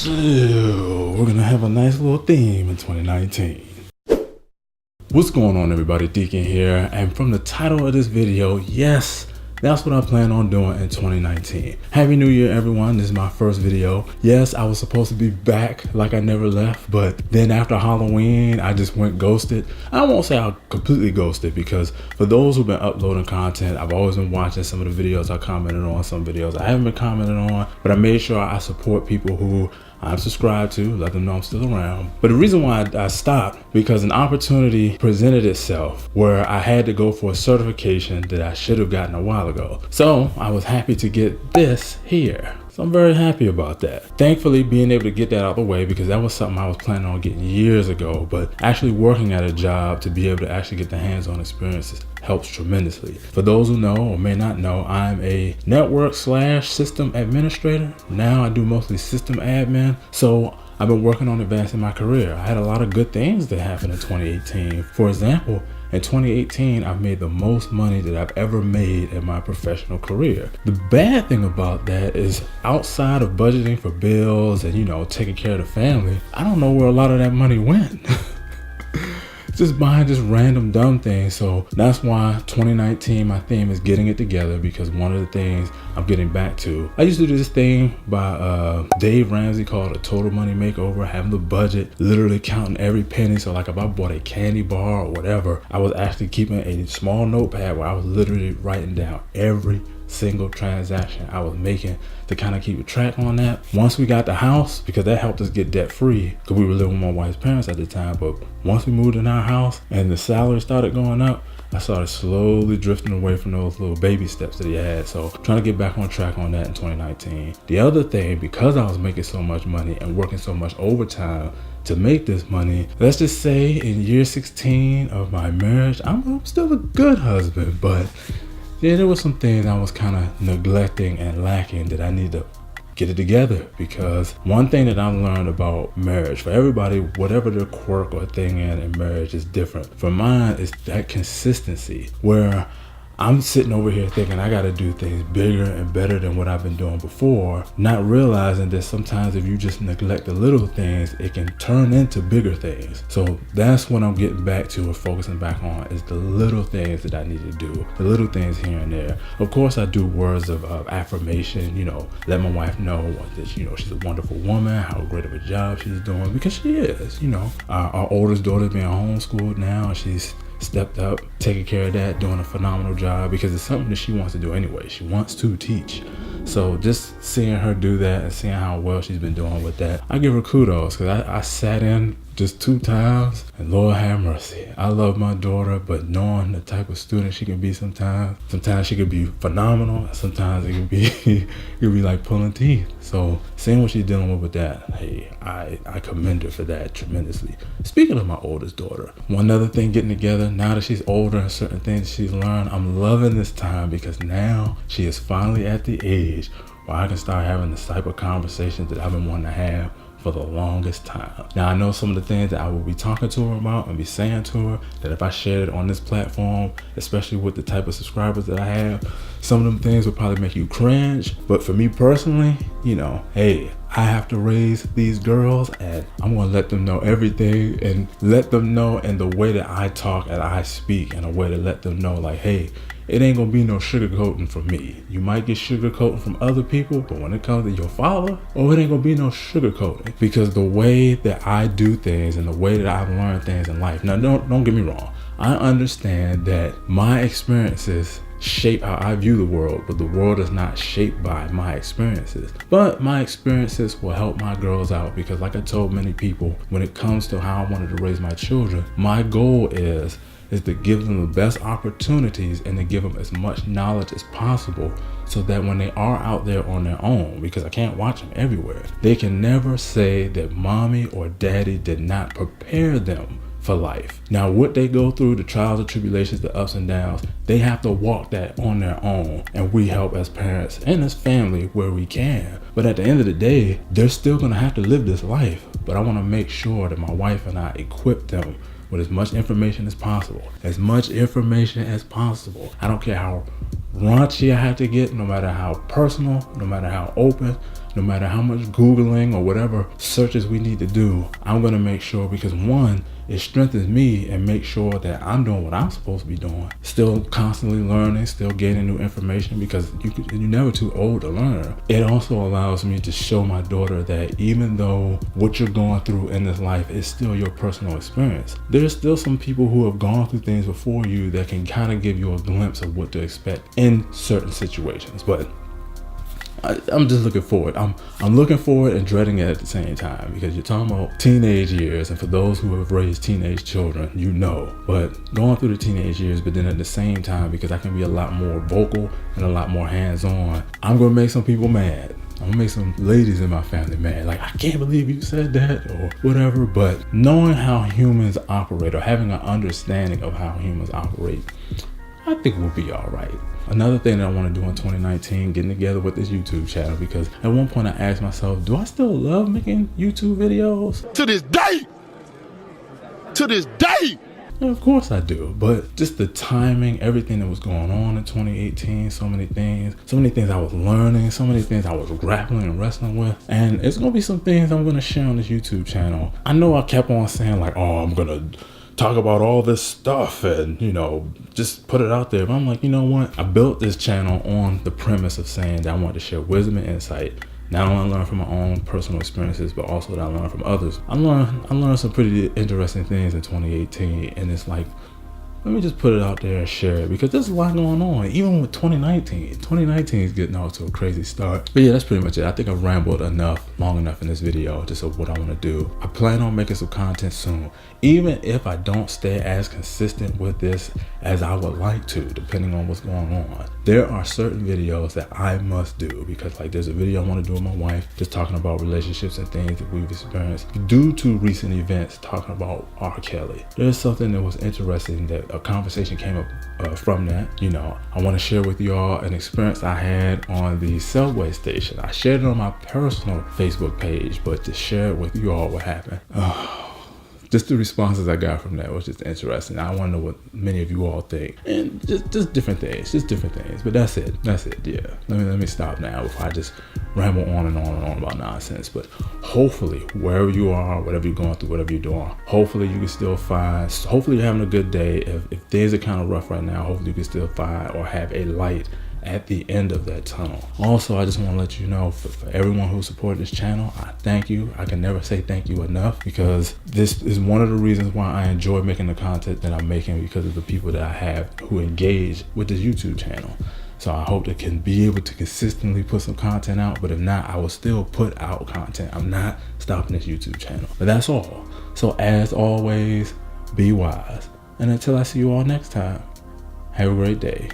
So we're gonna have a nice little theme in 2019. What's going on, everybody? Deacon here, and from the title of this video, yes, that's what I plan on doing in 2019. Happy New Year, everyone. This is my first video. Yes, I was supposed to be back like I never left, but then after Halloween, I just went ghosted. I won't say I completely ghosted, because for those who've been uploading content, I've always been watching some of the videos I commented on, some videos I haven't been commenting on, but I made sure I support people who I'm subscribed to, let them know I'm still around. But the reason why I stopped, because an opportunity presented itself where I had to go for a certification that I should have gotten a while ago. So I was happy to get this here. So I'm very happy about that. Thankfully, being able to get that out of the way, because that was something I was planning on getting years ago, but actually working at a job to be able to actually get the hands-on experiences helps tremendously. For those who know or may not know, I'm a network/system administrator. Now I do mostly system admin. So I've been working on advancing my career. I had a lot of good things that happened in 2018. For example, in 2018, I've made the most money that I've ever made in my professional career. The bad thing about that is, outside of budgeting for bills and, taking care of the family, I don't know where a lot of that money went. Just buying just random dumb things. So that's why 2019, my theme is getting it together, because one of the things I'm getting back to, I used to do this thing by Dave Ramsey called a total money makeover, having the budget, literally counting every penny. So like if I bought a candy bar or whatever, I was actually keeping a small notepad where I was literally writing down every single transaction I was making to kind of keep a track on that. Once we got the house, because that helped us get debt free, because we were living with my wife's parents at the time, but once we moved in our house and the salary started going up, I started slowly drifting away from those little baby steps that he had. So trying to get back on track on that in 2019. The other thing, because I was making so much money and working so much overtime to make this money, let's just say in year 16 of my marriage, I'm still a good husband, but yeah, there were some things I was kind of neglecting and lacking that I need to get it together. Because one thing that I've learned about marriage, for everybody, whatever their quirk or thing in marriage is different. For mine, it's that consistency, where I'm sitting over here thinking I got to do things bigger and better than what I've been doing before, not realizing that sometimes if you just neglect the little things, it can turn into bigger things. So that's what I'm getting back to and focusing back on, is the little things that I need to do, the little things here and there. Of course, I do words of affirmation, let my wife know that, she's a wonderful woman, how great of a job she's doing, because she is, Our oldest daughter's being homeschooled now, and she's stepped up, taking care of that, doing a phenomenal job, because it's something that she wants to do anyway. She wants to teach. So just seeing her do that and seeing how well she's been doing with that, I give her kudos, because I sat in just 2 times, and Lord have mercy. I love my daughter, but knowing the type of student she can be sometimes she could be phenomenal, sometimes it can be like pulling teeth. So seeing what she's dealing with that, hey, I commend her for that tremendously. Speaking of my oldest daughter, one other thing getting together, now that she's older and certain things she's learned, I'm loving this time, because now she is finally at the age where I can start having the type of conversations that I've been wanting to have for the longest time. Now, I know some of the things that I will be talking to her about and be saying to her, that if I shared it on this platform, especially with the type of subscribers that I have, some of them things will probably make you cringe. But for me personally, hey, I have to raise these girls, and I'm gonna let them know everything, and let them know in the way that I talk and I speak, in a way to let them know, like, hey, it ain't gonna be no sugarcoating from me. You might get sugarcoating from other people, but when it comes to your father, it ain't gonna be no sugarcoating, because the way that I do things and the way that I've learned things in life. Now, don't get me wrong. I understand that my experiences shape how I view the world, but the world is not shaped by my experiences. But my experiences will help my girls out, because like I told many people, when it comes to how I wanted to raise my children, my goal is to give them the best opportunities and to give them as much knowledge as possible, so that when they are out there on their own, because I can't watch them everywhere, they can never say that mommy or daddy did not prepare them for life. Now, what they go through, the trials and tribulations, the ups and downs, they have to walk that on their own, and we help as parents and as family where we can. But at the end of the day, they're still gonna have to live this life. But I wanna make sure that my wife and I equip them with as much information as possible. As much information as possible. I don't care how raunchy I have to get, no matter how personal, no matter how open. no matter how much Googling or whatever searches we need to do, I'm going to make sure, because one, it strengthens me and makes sure that I'm doing what I'm supposed to be doing. Still constantly learning, still gaining new information, because you're never too old to learn. It also allows me to show my daughter that even though what you're going through in this life is still your personal experience, there's still some people who have gone through things before you that can kind of give you a glimpse of what to expect in certain situations. But I'm just looking forward. I'm looking forward and dreading it at the same time, because you're talking about teenage years, and for those who have raised teenage children, you know. But going through the teenage years, but then at the same time, because I can be a lot more vocal and a lot more hands-on, I'm gonna make some people mad. I'm gonna make some ladies in my family mad. Like, I can't believe you said that, or whatever. But knowing how humans operate, or having an understanding of how humans operate, I think we'll be all right. Another thing that I want to do in 2019, getting together with this YouTube channel, because at one point I asked myself, do I still love making YouTube videos? To this day! To this day! And of course I do, but just the timing, everything that was going on in 2018, so many things I was learning, so many things I was grappling and wrestling with, and it's gonna be some things I'm gonna share on this YouTube channel. I know I kept on saying like, oh, I'm gonna talk about all this stuff and, you know, just put it out there. But I'm like, you know what? I built this channel on the premise of saying that I want to share wisdom and insight. Not only learn from my own personal experiences, but also that I learn from others. I learned some pretty interesting things in 2018, and it's like, let me just put it out there and share it, because there's a lot going on. Even with 2019 is getting off to a crazy start. But yeah, that's pretty much it. I think I've rambled long enough in this video just of what I want to do. I plan on making some content soon, even if I don't stay as consistent with this as I would like to, depending on what's going on. There are certain videos that I must do, because like there's a video I want to do with my wife, just talking about relationships and things that we've experienced due to recent events, talking about R. Kelly. There's something that was interesting, that a conversation came up from that. You know, I want to share with you all an experience I had on the subway station. I shared it on my personal Facebook page, but to share it with you all what happened. Just the responses I got from that was just interesting. I want to know what many of you all think, and just different things, But that's it. Yeah. Let me stop now before I just ramble on and on about nonsense. But hopefully, wherever you are, whatever you're going through, whatever you're doing, hopefully you can still find. Hopefully you're having a good day. If things are kind of rough right now, hopefully you can still find or have a light at the end of that tunnel. Also, I just want to let you know, for everyone who supported this channel, I thank you. I can never say thank you enough, because this is one of the reasons why I enjoy making the content that I'm making, because of the people that I have who engage with this YouTube channel. So I hope to can be able to consistently put some content out, but if not, I will still put out content. I'm not stopping this YouTube channel. But that's all. So as always, be wise. And until I see you all next time, have a great day.